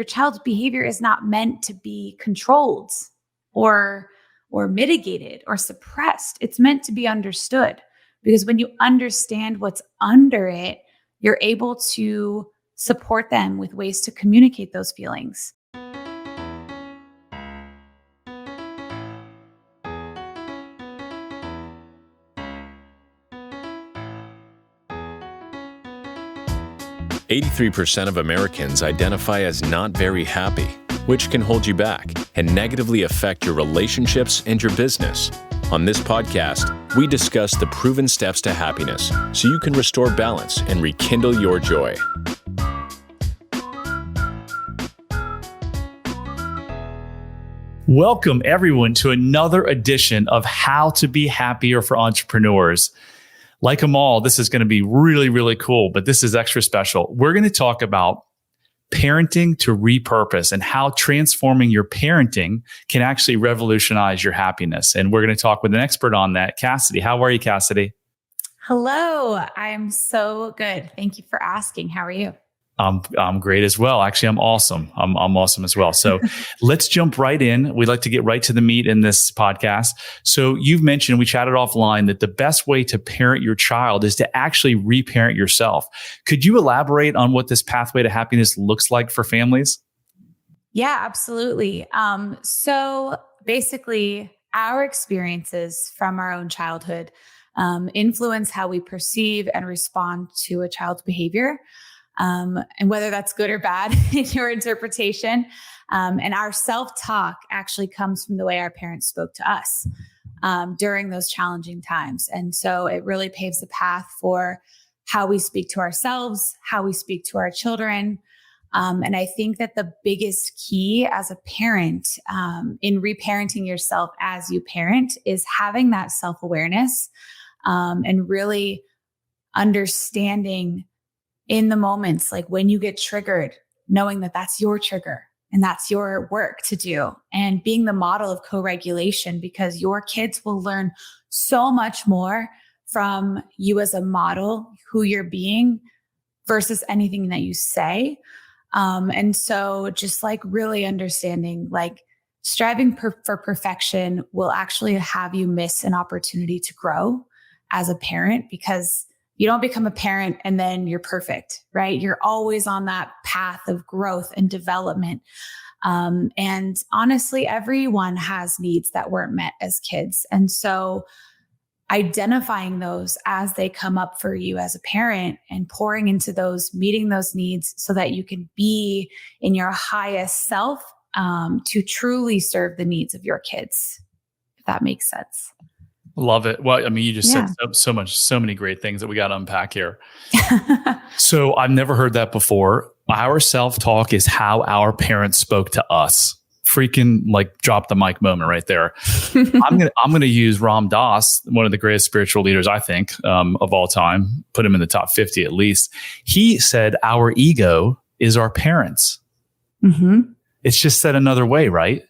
your child's behavior is not meant to be controlled or mitigated or suppressed. It's meant to be understood, because when you understand what's under it, you're able to support them with ways to communicate those feelings. "83% of Americans identify as not very happy, which can hold you back and negatively affect your relationships and your business. On this podcast, we discuss the proven steps to happiness so you can restore balance and rekindle your joy." Welcome, everyone, to another edition of How to Be Happier for Entrepreneurs. Like them all, this is going to be really, really cool, but this is extra special. We're going to talk about parenting to repurpose and how transforming your parenting can actually revolutionize your happiness. And we're going to talk with an expert on that, Cassidy. How are you, Cassidy? Hello, I'm so good. Thank you for asking. How are you? I'm great as well. Actually, I'm awesome. I'm awesome as well. So let's jump right in. We'd like to get right to the meat in this podcast. So you've mentioned, we chatted offline, that the best way to parent your child is to actually reparent yourself. Could you elaborate on what this pathway to happiness looks like for families? Yeah, absolutely. So basically, our experiences from our own childhood influence how we perceive and respond to a child's behavior. And whether that's good or bad in your interpretation. And our self-talk actually comes from the way our parents spoke to us during those challenging times. And so it really paves the path for how we speak to ourselves, how we speak to our children. And I think that the biggest key as a parent in reparenting yourself as you parent is having that self-awareness and really understanding in the moments, like when you get triggered, knowing that that's your trigger and that's your work to do, and being the model of co-regulation, because your kids will learn so much more from you as a model, who you're being, versus anything that you say. And so just like really understanding, like striving for perfection will actually have you miss an opportunity to grow as a parent, because you don't become a parent and then you're perfect, right? You're always on that path of growth and development. And honestly, everyone has needs that weren't met as kids. And so identifying those as they come up for you as a parent and pouring into those, meeting those needs so that you can be in your highest self to truly serve the needs of your kids, if that makes sense. Love it. Well, I mean, you just said so many great things that we got to unpack here. So I've never heard that before. Our self-talk is how our parents spoke to us. Freaking like drop the mic moment right there. I'm gonna use Ram Dass, one of the greatest spiritual leaders, I think, of all time. Put him in the top 50 at least. He said our ego is our parents. Mm-hmm. It's just said another way, right?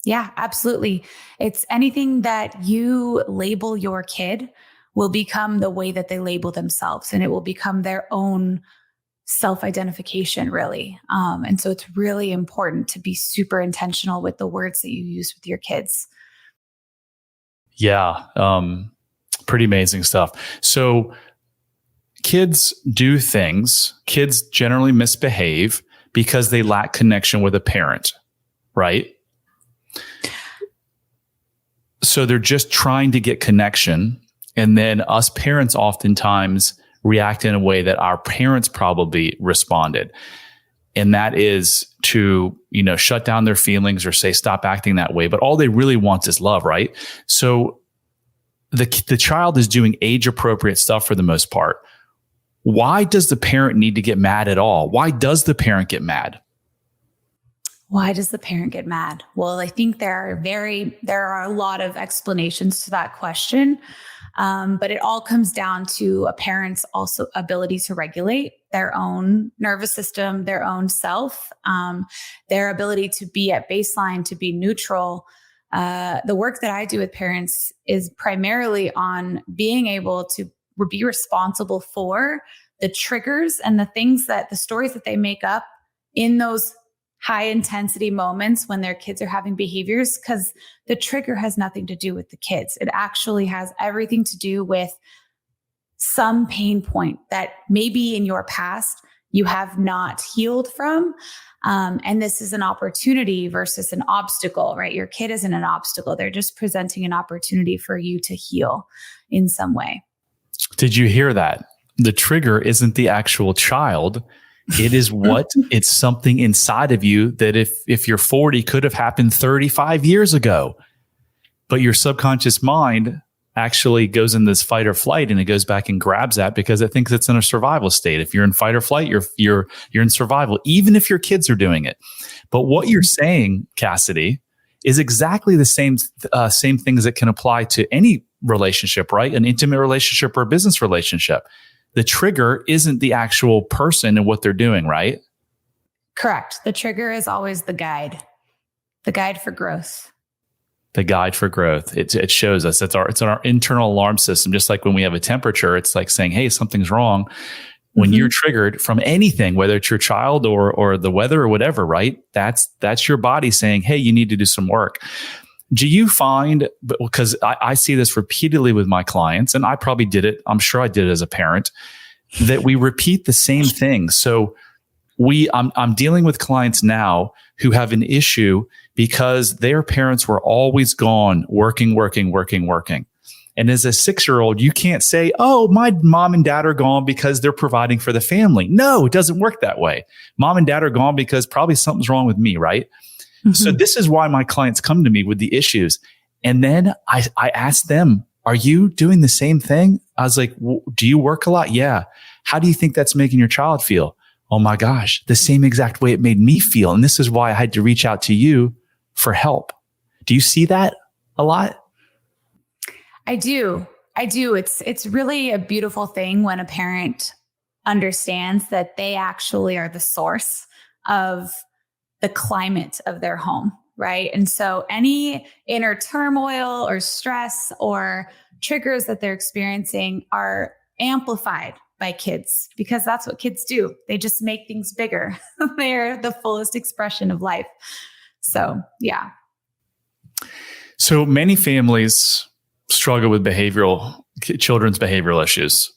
Yeah, absolutely. It's anything that you label your kid will become the way that they label themselves, and it will become their own self-identification, really. And so it's really important to be super intentional with the words that you use with your kids. Yeah, pretty amazing stuff. So kids do things. Kids generally misbehave because they lack connection with a parent, right? So they're just trying to get connection. And then us parents oftentimes react in a way that our parents probably responded. And that is to, shut down their feelings or say, stop acting that way. But all they really want is love, right? So the child is doing age appropriate stuff for the most part. Why does the parent need to get mad at all? Why does the parent get mad? Why does the parent get mad? Well, I think there are a lot of explanations to that question. But it all comes down to a parent's also ability to regulate their own nervous system, their own self, their ability to be at baseline, to be neutral. The work that I do with parents is primarily on being able to be responsible for the triggers and the stories that they make up in those high intensity moments when their kids are having behaviors, because the trigger has nothing to do with the kids. It actually has everything to do with some pain point that maybe in your past you have not healed from. And this is an opportunity versus an obstacle, right? Your kid isn't an obstacle. They're just presenting an opportunity for you to heal in some way. Did you hear that? The trigger isn't the actual child. It is it's something inside of you that if you're 40 could have happened 35 years ago, but your subconscious mind actually goes in this fight or flight, and it goes back and grabs that because it thinks it's in a survival state. If you're in fight or flight, you're in survival, even if your kids are doing it. But what you're saying, Cassidy, is exactly the same things that can apply to any relationship, right? An intimate relationship or a business relationship. The trigger isn't the actual person and what they're doing, right? Correct. The trigger is always the guide for growth. The guide for growth. It shows us it's our internal alarm system. Just like when we have a temperature, it's like saying, hey, something's wrong. When you're triggered from anything, whether it's your child or the weather or whatever, right? That's your body saying, hey, you need to do some work. Do you find, because I see this repeatedly with my clients, and I probably did it, I'm sure I did it as a parent, that we repeat the same thing. So I'm dealing with clients now who have an issue because their parents were always gone, working. And as a 6-year-old, you can't say, oh, my mom and dad are gone because they're providing for the family. No, it doesn't work that way. Mom and dad are gone because probably something's wrong with me, right? Mm-hmm. So this is why my clients come to me with the issues. And then I ask them, are you doing the same thing? I was like, do you work a lot? Yeah. How do you think that's making your child feel? Oh my gosh, the same exact way it made me feel. And this is why I had to reach out to you for help. Do you see that a lot? I do. It's really a beautiful thing when a parent understands that they actually are the source of the climate of their home, right? And so any inner turmoil or stress or triggers that they're experiencing are amplified by kids, because that's what kids do. They just make things bigger. They're the fullest expression of life. So, yeah. So many families struggle with children's behavioral issues,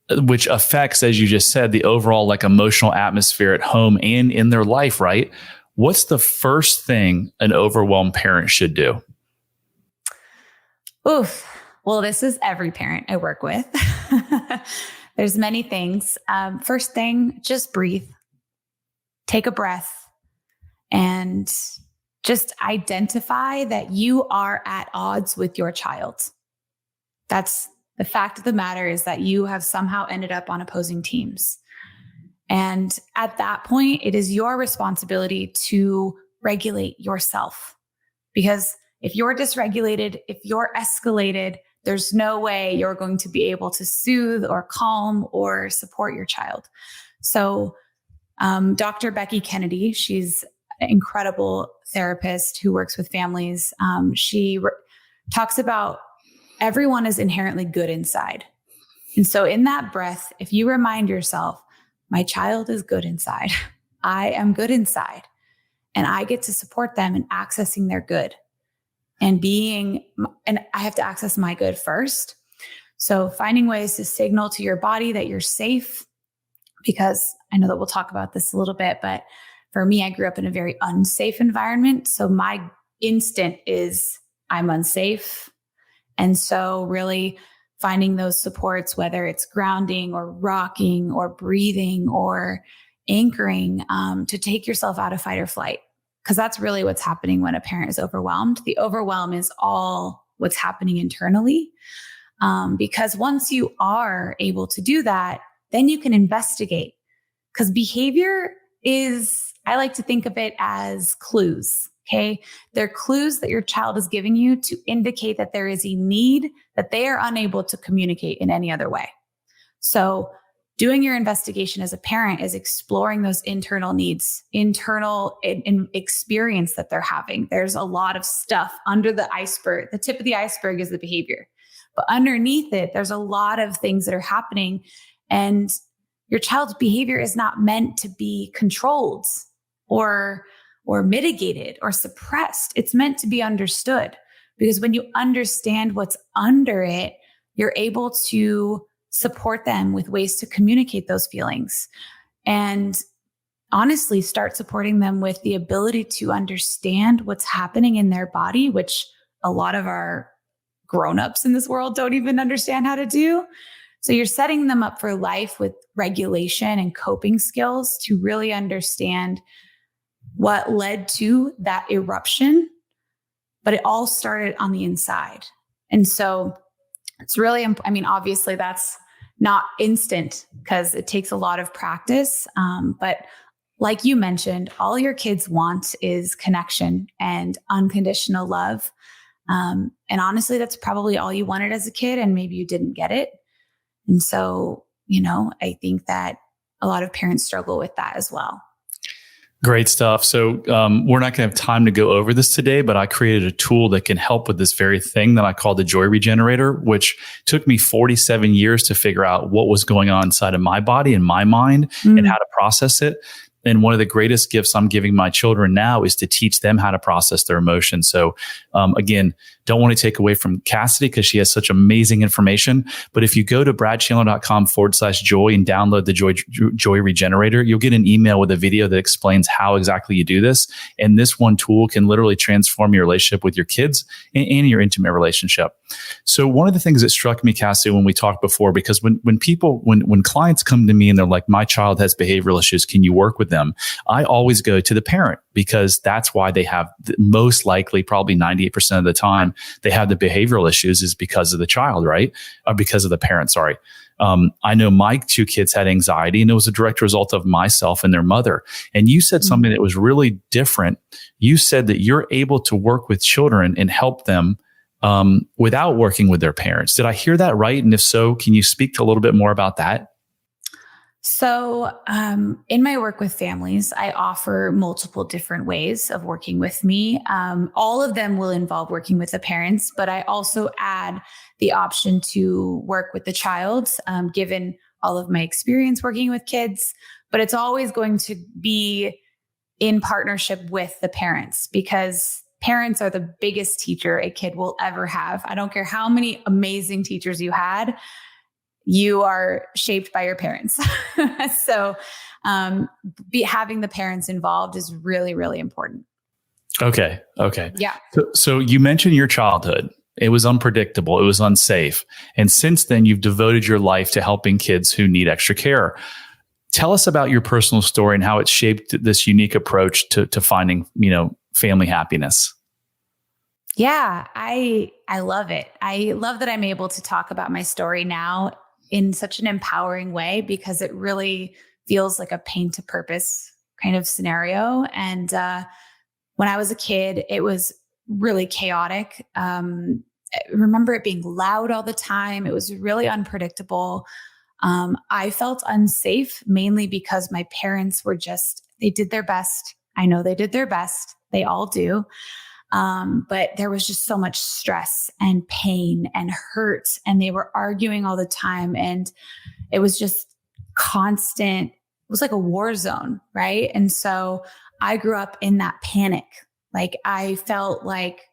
which affects, as you just said, the overall emotional atmosphere at home and in their life, right? What's the first thing an overwhelmed parent should do? Oof. Well, this is every parent I work with. There's many things. First thing, just breathe, take a breath, and just identify that you are at odds with your child. That's the fact of the matter, is that you have somehow ended up on opposing teams. And at that point, it is your responsibility to regulate yourself. Because if you're dysregulated, if you're escalated, there's no way you're going to be able to soothe or calm or support your child. So Dr. Becky Kennedy, she's an incredible therapist who works with families. She talks about everyone is inherently good inside. And so in that breath, if you remind yourself, my child is good inside, I am good inside, and I get to support them in accessing their good. And I have to access my good first. So finding ways to signal to your body that you're safe, because I know that we'll talk about this a little bit, but for me, I grew up in a very unsafe environment. So my instinct is I'm unsafe. And so really finding those supports, whether it's grounding or rocking or breathing or anchoring, to take yourself out of fight or flight. Because that's really what's happening when a parent is overwhelmed. The overwhelm is all what's happening internally. Because once you are able to do that, then you can investigate. Because behavior is, I like to think of it as clues. Okay. They're clues that your child is giving you to indicate that there is a need that they are unable to communicate in any other way. So doing your investigation as a parent is exploring those internal needs, internal experience that they're having. There's a lot of stuff under the iceberg. The tip of the iceberg is the behavior, but underneath it, there's a lot of things that are happening, and your child's behavior is not meant to be controlled. or mitigated or suppressed. It's meant to be understood, because when you understand what's under it, you're able to support them with ways to communicate those feelings, and honestly start supporting them with the ability to understand what's happening in their body, which a lot of our grown-ups in this world don't even understand how to do. So you're setting them up for life with regulation and coping skills to really understand what led to that eruption, but it all started on the inside. And so it's really, obviously that's not instant because it takes a lot of practice. But like you mentioned, all your kids want is connection and unconditional love. And honestly, that's probably all you wanted as a kid, and maybe you didn't get it. And so, I think that a lot of parents struggle with that as well. Great stuff. So we're not going to have time to go over this today, but I created a tool that can help with this very thing that I call the Joy Regenerator, which took me 47 years to figure out what was going on inside of my body and my mind and how to process it. And one of the greatest gifts I'm giving my children now is to teach them how to process their emotions. So again, don't want to take away from Cassidy because she has such amazing information. But if you go to bradchandler.com/joy and download the Joy Regenerator, you'll get an email with a video that explains how exactly you do this. And this one tool can literally transform your relationship with your kids and your intimate relationship. So one of the things that struck me, Cassidy, when we talked before, because when clients come to me and they're like, my child has behavioral issues, can you work with them? I always go to the parent, because that's why they have most likely, probably 98% of the time, they have the behavioral issues is because of the child, right? Or because of the parent, sorry. I know my two kids had anxiety, and it was a direct result of myself and their mother. And you said something that was really different. You said that you're able to work with children and help them without working with their parents. Did I hear that right? And if so, can you speak a little bit more about that? So in my work with families, I offer multiple different ways of working with me. All of them will involve working with the parents, but I also add the option to work with the child, given all of my experience working with kids. But it's always going to be in partnership with the parents, because parents are the biggest teacher a kid will ever have. I don't care how many amazing teachers you had. You are shaped by your parents. So having the parents involved is really, really important. Okay. Yeah. So you mentioned your childhood. It was unpredictable. It was unsafe. And since then, you've devoted your life to helping kids who need extra care. Tell us about your personal story and how it shaped this unique approach to finding, family happiness. Yeah, I love it. I love that I'm able to talk about my story now in such an empowering way, because it really feels like a pain to purpose kind of scenario. And when I was a kid, it was really chaotic. I remember it being loud all the time. It was really unpredictable. I felt unsafe mainly because my parents were they did their best. I know they did their best. They all do. But there was just so much stress and pain and hurt, and they were arguing all the time. And it was just constant. It was like a war zone, right? And so I grew up in that panic. Like I felt like,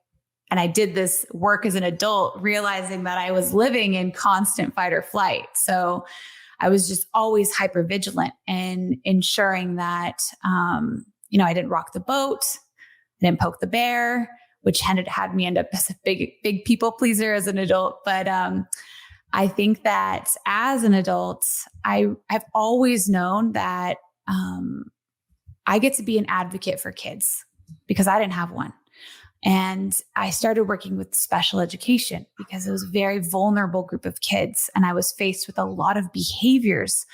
and I did this work as an adult, realizing that I was living in constant fight or flight. So I was just always hyper vigilant and ensuring that, I didn't rock the boat. I didn't poke the bear, which had me end up as a big people pleaser as an adult. But I think that as an adult, I've always known that I get to be an advocate for kids because I didn't have one. And I started working with special education because it was a very vulnerable group of kids. And I was faced with a lot of behaviors.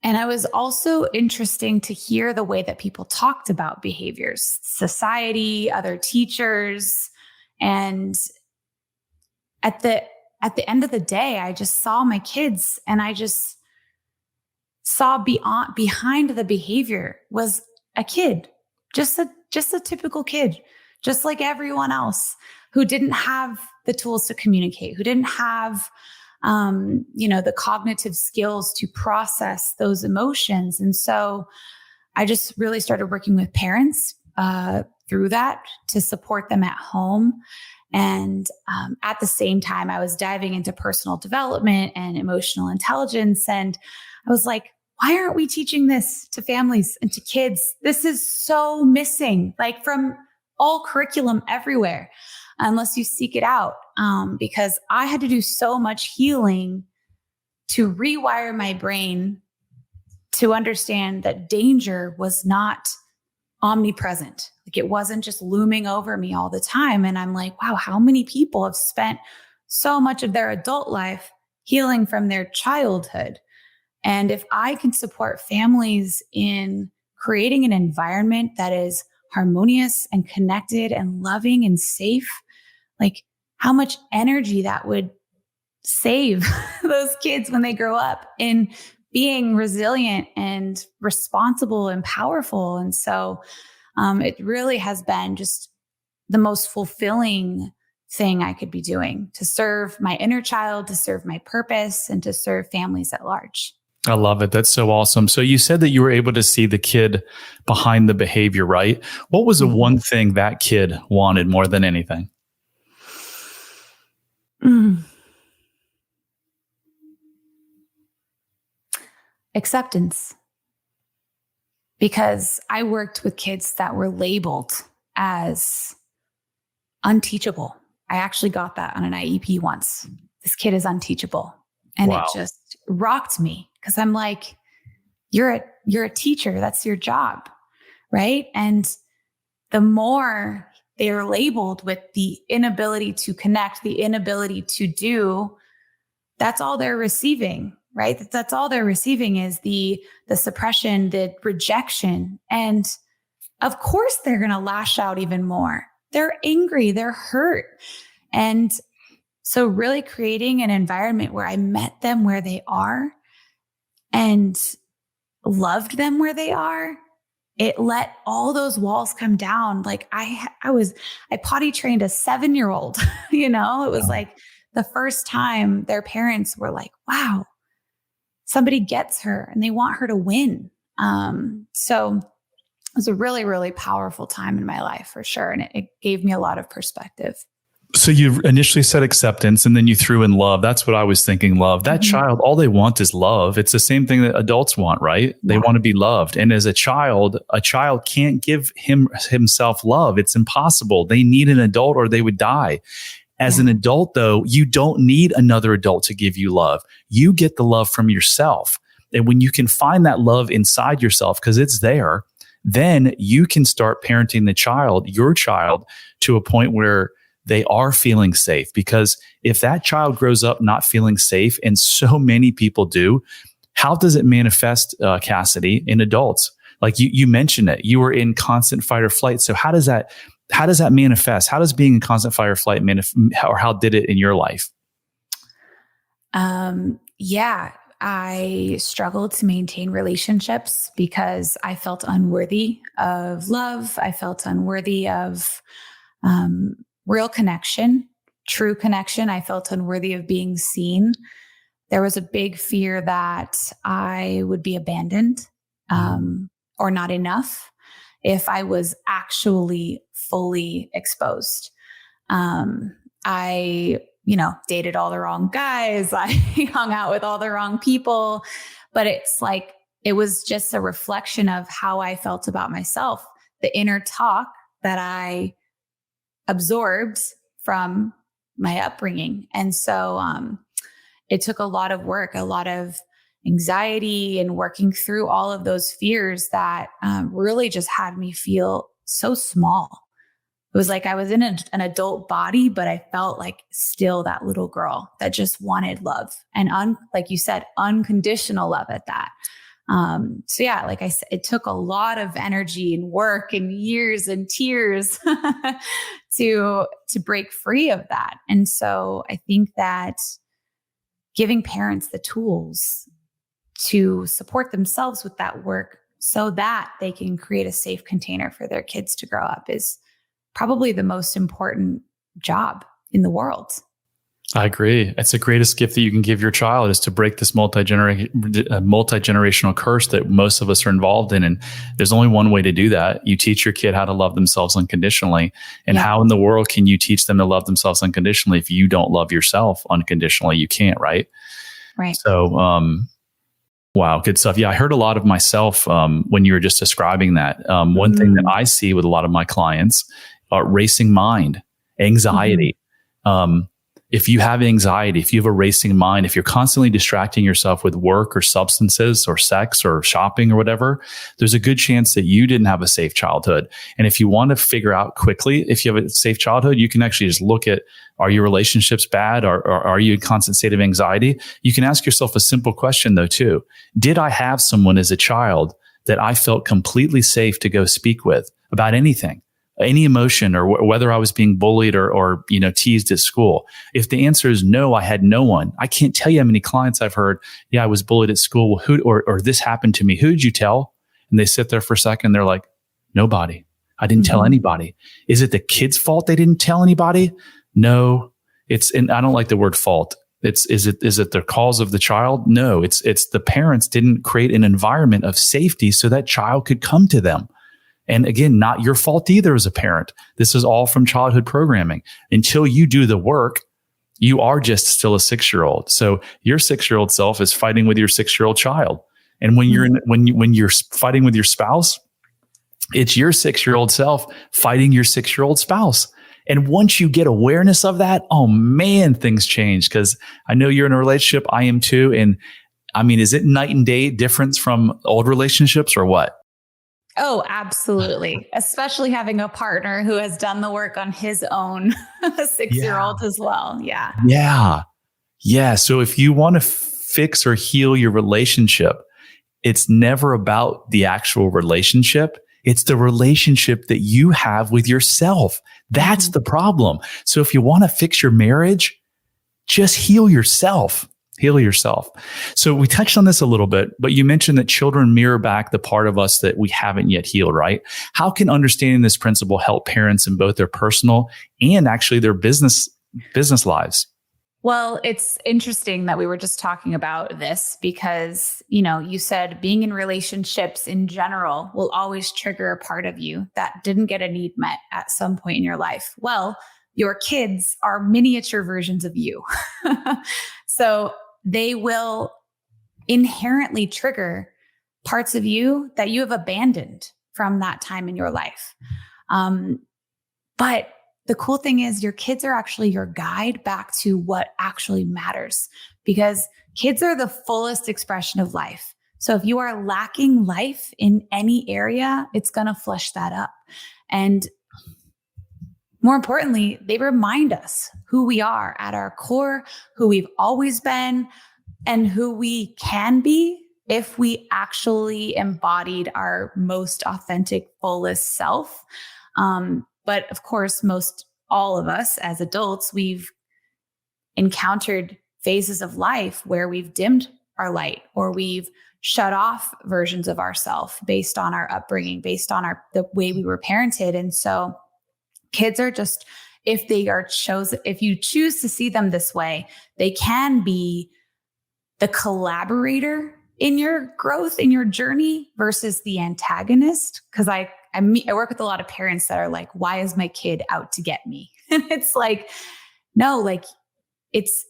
And it was also interesting to hear the way that people talked about behaviors, society, other teachers. And at the end of the day, I just saw my kids, and I just saw behind the behavior was a kid, just a typical kid, just like everyone else, who didn't have the tools to communicate, who didn't have the cognitive skills to process those emotions. And so I just really started working with parents through that to support them at home. And at the same time, I was diving into personal development and emotional intelligence. And I was like, why aren't we teaching this to families and to kids? This is so missing, like from all curriculum everywhere, unless you seek it out. Because I had to do so much healing to rewire my brain to understand that danger was not omnipresent. Like it wasn't just looming over me all the time. And I'm like, wow, how many people have spent so much of their adult life healing from their childhood? And if I can support families in creating an environment that is harmonious and connected and loving and safe, like how much energy that would save those kids when they grow up in being resilient and responsible and powerful. And so it really has been just the most fulfilling thing I could be doing to serve my inner child, to serve my purpose, and to serve families at large. I love it. That's so awesome. So you said that you were able to see the kid behind the behavior, right? What was the one thing that kid wanted more than anything? Acceptance. Because I worked with kids that were labeled as unteachable. I actually got that on an IEP once. This kid is unteachable. And It just rocked me because I'm like, you're a teacher. That's your job. Right. And the more they are labeled with the inability to connect, the inability to do, that's all they're receiving. Right. That's all they're receiving is the suppression, the rejection. And of course, they're going to lash out even more. They're angry, they're hurt. And so really creating an environment where I met them where they are and loved them where they are, it let all those walls come down. Like I potty trained a 7-year-old, it was like the first time their parents were like, wow, somebody gets her and they want her to win. So it was a really, really powerful time in my life for sure. And it gave me a lot of perspective. So you initially said acceptance and then you threw in love. That's what I was thinking. Love. That child, all they want is love. It's the same thing that adults want, right? They want to be loved. And as a child can't give himself love. It's impossible. They need an adult or they would die. As an adult, though, you don't need another adult to give you love. You get the love from yourself. And when you can find that love inside yourself, because it's there, then you can start parenting your child, to a point where they are feeling safe. Because if that child grows up not feeling safe, and so many people do, how does it manifest, Cassidy, in adults? Like you mentioned it, you were in constant fight or flight. So how does that manifest? How does being in constant fight or flight or how did it in your life? I struggled to maintain relationships because I felt unworthy of love. I felt unworthy of real connection, true connection. I felt unworthy of being seen. There was a big fear that I would be abandoned or not enough if I was actually fully exposed. I dated all the wrong guys. I hung out with all the wrong people, but it's like, it was just a reflection of how I felt about myself, the inner talk that I absorbed from my upbringing. And so, it took a lot of work, a lot of anxiety, and working through all of those fears that really just had me feel so small. It was like I was in an adult body, but I felt like still that little girl that just wanted love and like you said, unconditional love at that. Like I said, it took a lot of energy and work and years and tears to break free of that. And so I think that giving parents the tools to support themselves with that work so that they can create a safe container for their kids to grow up is probably the most important job in the world. I agree. It's the greatest gift that you can give your child is to break this multi-generational curse that most of us are involved in. And there's only one way to do that. You teach your kid how to love themselves unconditionally. And how in the world can you teach them to love themselves unconditionally if you don't love yourself unconditionally? You can't, right? Right. So, wow, good stuff. Yeah, I heard a lot of myself when you were just describing that. One thing that I see with a lot of my clients are racing mind, anxiety. If you have anxiety, if you have a racing mind, if you're constantly distracting yourself with work or substances or sex or shopping or whatever, there's a good chance that you didn't have a safe childhood. And if you want to figure out quickly if you have a safe childhood, you can actually just look at, are your relationships bad, or are you in constant state of anxiety? You can ask yourself a simple question though too. Did I have someone as a child that I felt completely safe to go speak with about anything? Any emotion, or whether I was being bullied or teased at school? If the answer is no, I had no one. I can't tell you how many clients I've heard, yeah, I was bullied at school. Well, or this happened to me. Who did you tell? And they sit there for a second. They're like, nobody. I didn't tell anybody. Is it the kid's fault they didn't tell anybody? No, and I don't like the word fault. Is it the cause of the child? No, it's the parents didn't create an environment of safety so that child could come to them. And again, not your fault either as a parent. This is all from childhood programming. Until you do the work, you are just still a 6-year-old. So your 6-year-old self is fighting with your 6-year-old child. And when you're fighting with your spouse, it's your 6-year-old self fighting your 6-year-old spouse. And once you get awareness of that, oh man, things change. Because I know you're in a relationship. I am too. And I mean, is it night and day difference from old relationships or what? Oh, absolutely. Especially having a partner who has done the work on his own 6-year-old as well. Yeah. Yeah. Yeah. So if you want to fix or heal your relationship, it's never about the actual relationship. It's the relationship that you have with yourself. That's the problem. So if you want to fix your marriage, just heal yourself. Heal yourself. So we touched on this a little bit, but you mentioned that children mirror back the part of us that we haven't yet healed, right? How can understanding this principle help parents in both their personal and actually their business lives? Well, it's interesting that we were just talking about this because, you said being in relationships in general will always trigger a part of you that didn't get a need met at some point in your life. Well, your kids are miniature versions of you. So they will inherently trigger parts of you that you have abandoned from that time in your life. But the cool thing is your kids are actually your guide back to what actually matters, because kids are the fullest expression of life. So if you are lacking life in any area, it's going to flush that up. And more importantly, they remind us who we are at our core, who we've always been, and who we can be if we actually embodied our most authentic, fullest self. But of course, all of us as adults, we've encountered phases of life where we've dimmed our light, or we've shut off versions of ourselves based on our upbringing, based on the way we were parented. And so kids are just, if you choose to see them this way, they can be the collaborator in your growth, in your journey, versus the antagonist. Because I work with a lot of parents that are like, why is my kid out to get me? And it's like, no, like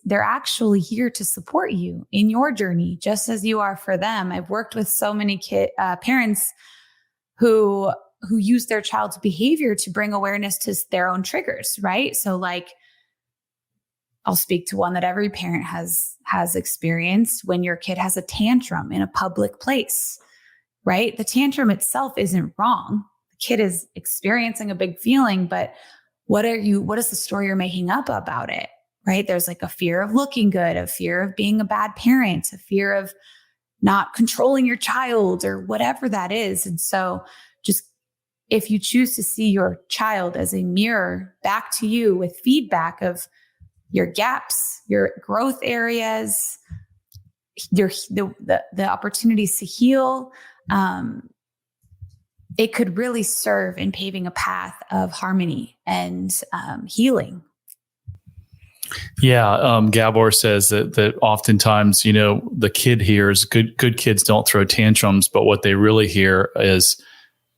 they're actually here to support you in your journey, just as you are for them. I've worked with so many parents who use their child's behavior to bring awareness to their own triggers, right? So like, I'll speak to one that every parent has experienced. When your kid has a tantrum in a public place, right? The tantrum itself isn't wrong. The kid is experiencing a big feeling, but what is the story you're making up about it, right? There's like a fear of looking good, a fear of being a bad parent, a fear of not controlling your child, or whatever that is. And so just, if you choose to see your child as a mirror back to you with feedback of your gaps, your growth areas, the opportunities to heal, it could really serve in paving a path of harmony and healing. Yeah. Gabor says that oftentimes, the kid hears good kids don't throw tantrums, but what they really hear is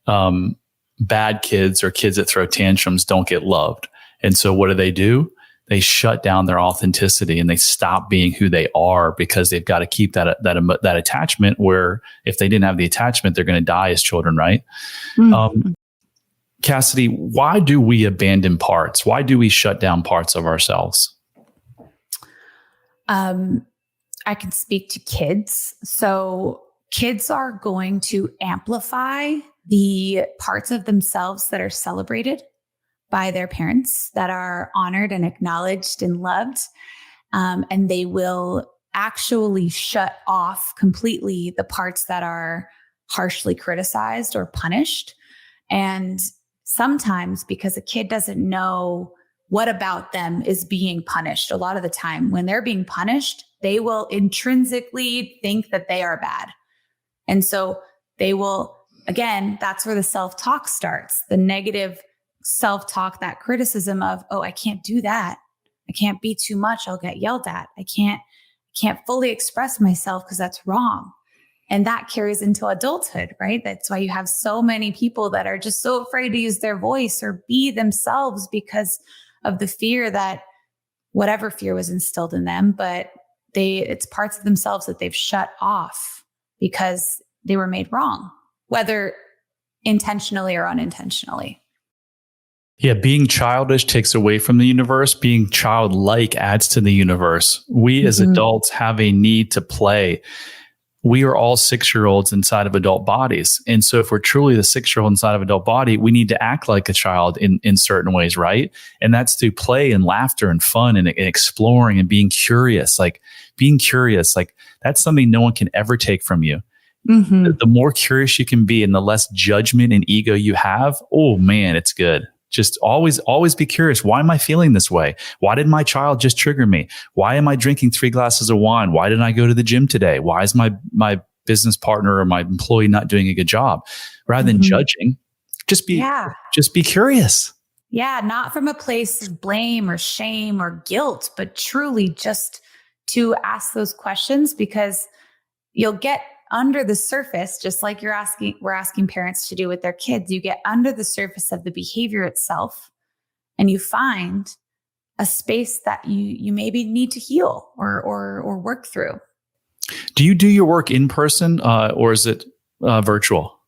bad kids or kids that throw tantrums don't get loved. And so what do? They shut down their authenticity and they stop being who they are because they've got to keep that attachment, where if they didn't have the attachment, they're going to die as children, right? Mm-hmm. Cassidy, why do we abandon parts? Why do we shut down parts of ourselves? I can speak to kids. So kids are going to amplify the parts of themselves that are celebrated by their parents, that are honored and acknowledged and loved. And they will actually shut off completely the parts that are harshly criticized or punished. And sometimes because a kid doesn't know what about them is being punished, a lot of the time when they're being punished, they will intrinsically think that they are bad. And so they will, again, that's where the self-talk starts, the negative self-talk, that criticism of, oh, I can't do that. I can't be too much. I'll get yelled at. I can't fully express myself because that's wrong. And that carries into adulthood, right? That's why you have so many people that are just so afraid to use their voice or be themselves because of the fear that whatever fear was instilled in them, but it's parts of themselves that they've shut off because they were made wrong, whether intentionally or unintentionally. Yeah, being childish takes away from the universe. Being childlike adds to the universe. We as adults have a need to play. We are all 6-year-olds inside of adult bodies. And so if we're truly the 6-year-old inside of adult body, we need to act like a child in certain ways, right? And that's through play and laughter and fun and exploring and being curious. Like that's something no one can ever take from you. Mm-hmm. The more curious you can be and the less judgment and ego you have, oh man, it's good. Just always be curious. Why am I feeling this way? Why did my child just trigger me? Why am I drinking 3 glasses of wine? Why didn't I go to the gym today? Why is my business partner or my employee not doing a good job? Rather than judging, just be curious. Yeah. Not from a place of blame or shame or guilt, but truly just to ask those questions, because you'll get under the surface, just like we're asking parents to do with their kids. You get under the surface of the behavior itself and you find a space that you maybe need to heal or work through. Do you do your work in person or is it virtual?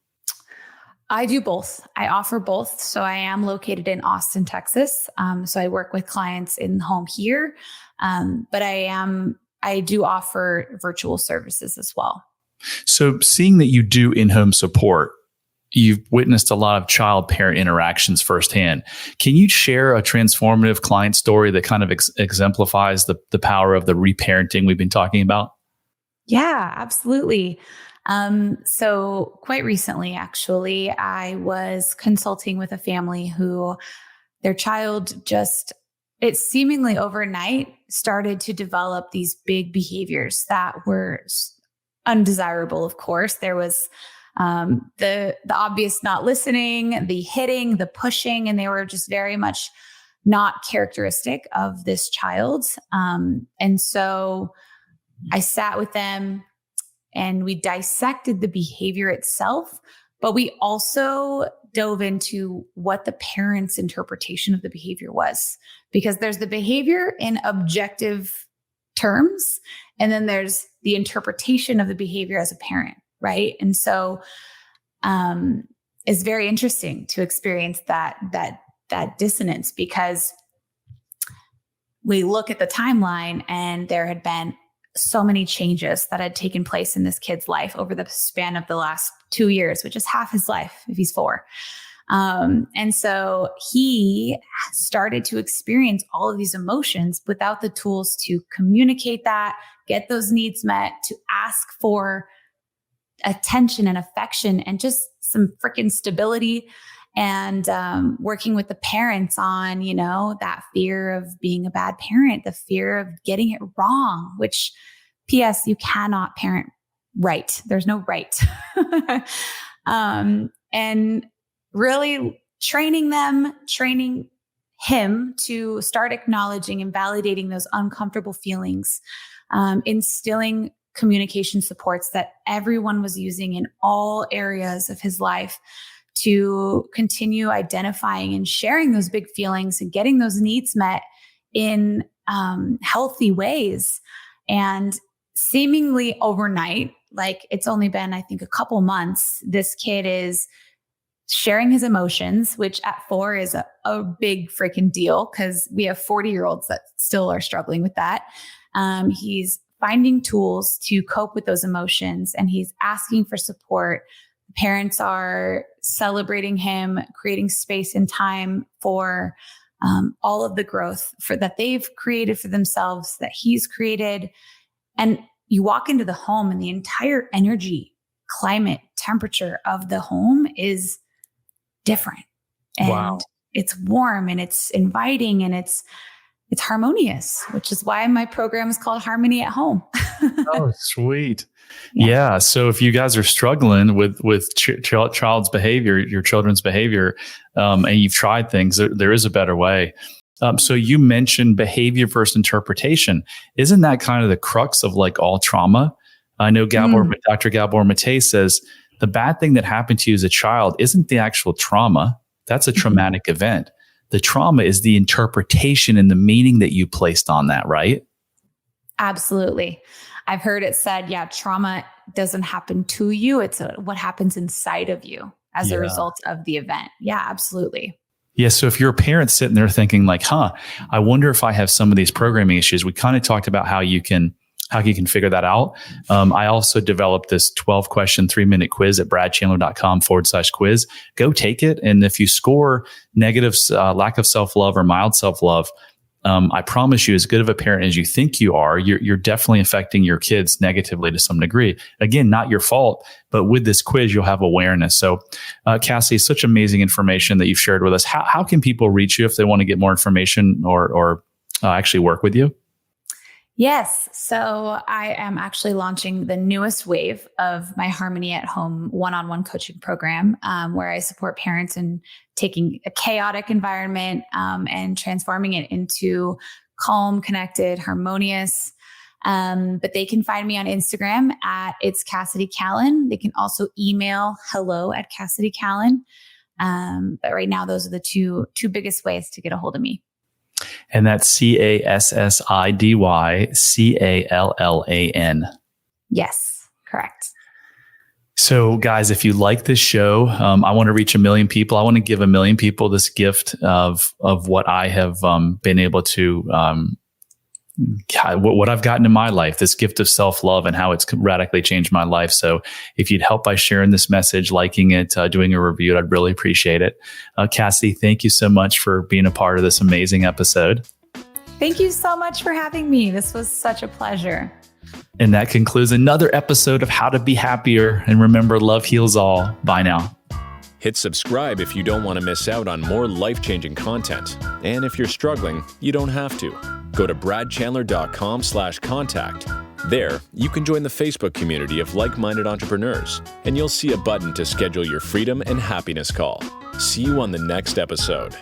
I do both. I offer both. So I am located in Austin, Texas. So I work with clients in home here. But I do offer virtual services as well. So seeing that you do in-home support, you've witnessed a lot of child-parent interactions firsthand. Can you share a transformative client story that kind of exemplifies the power of the reparenting we've been talking about? Yeah, absolutely. So quite recently, actually, I was consulting with a family who their child it seemingly overnight started to develop these big behaviors that were undesirable. Of course, there was the obvious not listening, the hitting, the pushing, and they were just very much not characteristic of this child. And so I sat with them and we dissected the behavior itself, but we also dove into what the parent's interpretation of the behavior was, because there's the behavior in objective terms, and then there's the interpretation of the behavior as a parent, right? And so it's very interesting to experience that dissonance, because we look at the timeline and there had been so many changes that had taken place in this kid's life over the span of the last 2 years, which is half his life if he's 4. And so he started to experience all of these emotions without the tools to communicate that, get those needs met, to ask for attention and affection and just some freaking stability. And working with the parents on, that fear of being a bad parent, the fear of getting it wrong, which P.S. you cannot parent right. There's no right. And really training him to start acknowledging and validating those uncomfortable feelings, instilling communication supports that everyone was using in all areas of his life to continue identifying and sharing those big feelings and getting those needs met in healthy ways. And seemingly overnight, like it's only been, I think, a couple months, this kid is sharing his emotions, which at 4 is a big freaking deal because we have 40-year-olds that still are struggling with that. He's finding tools to cope with those emotions, and he's asking for support. Parents are celebrating him, creating space and time for all of the growth that they've created for themselves, that he's created. And you walk into the home and the entire energy, climate, temperature of the home is different. And Wow. It's warm and it's inviting and it's harmonious, which is why my program is called Harmony at Home. Oh, sweet. Yeah. So if you guys are struggling with child's behavior, your children's behavior, and you've tried things, there is a better way. So you mentioned behavior versus interpretation. Isn't that kind of the crux of like all trauma? I know Dr. Gabor Mate says the bad thing that happened to you as a child isn't the actual trauma. That's a traumatic event. The trauma is the interpretation and the meaning that you placed on that, right? Absolutely. I've heard it said, trauma doesn't happen to you. It's what happens inside of you as a result of the event. Yeah, absolutely. Yeah. So if you're a parent sitting there thinking like, I wonder if I have some of these programming issues, we kind of talked about how you can figure that out. I also developed this 12-question 3-minute quiz at bradchandler.com/quiz. Go take it. And if you score negative, lack of self-love or mild self-love, I promise you, as good of a parent as you think you are, you're definitely affecting your kids negatively to some degree. Again, not your fault, but with this quiz, you'll have awareness. So, Cassidy, such amazing information that you've shared with us. How can people reach you if they want to get more information or actually work with you? Yes. So I am actually launching the newest wave of my Harmony at Home one-on-one coaching program, where I support parents in taking a chaotic environment and transforming it into calm, connected, harmonious. But they can find me on Instagram at It's Cassidy Callan. They can also email hello@CassidyCallan. But right now, those are the two biggest ways to get a hold of me. And that's CassidyCallan. Yes, correct. So guys, if you like this show, I want to reach 1 million people. I want to give 1 million people this gift of what I have been able to, what I've gotten in my life, this gift of self-love and how it's radically changed my life. So if you'd help by sharing this message, liking it, doing a review, I'd really appreciate it. Cassidy, thank you so much for being a part of this amazing episode. Thank you so much for having me. This was such a pleasure. And that concludes another episode of How to Be Happier. And remember, love heals all. Bye now. Hit subscribe if you don't want to miss out on more life-changing content. And if you're struggling, you don't have to. Go to bradchandler.com/contact. There, you can join the Facebook community of like-minded entrepreneurs, and you'll see a button to schedule your freedom and happiness call. See you on the next episode.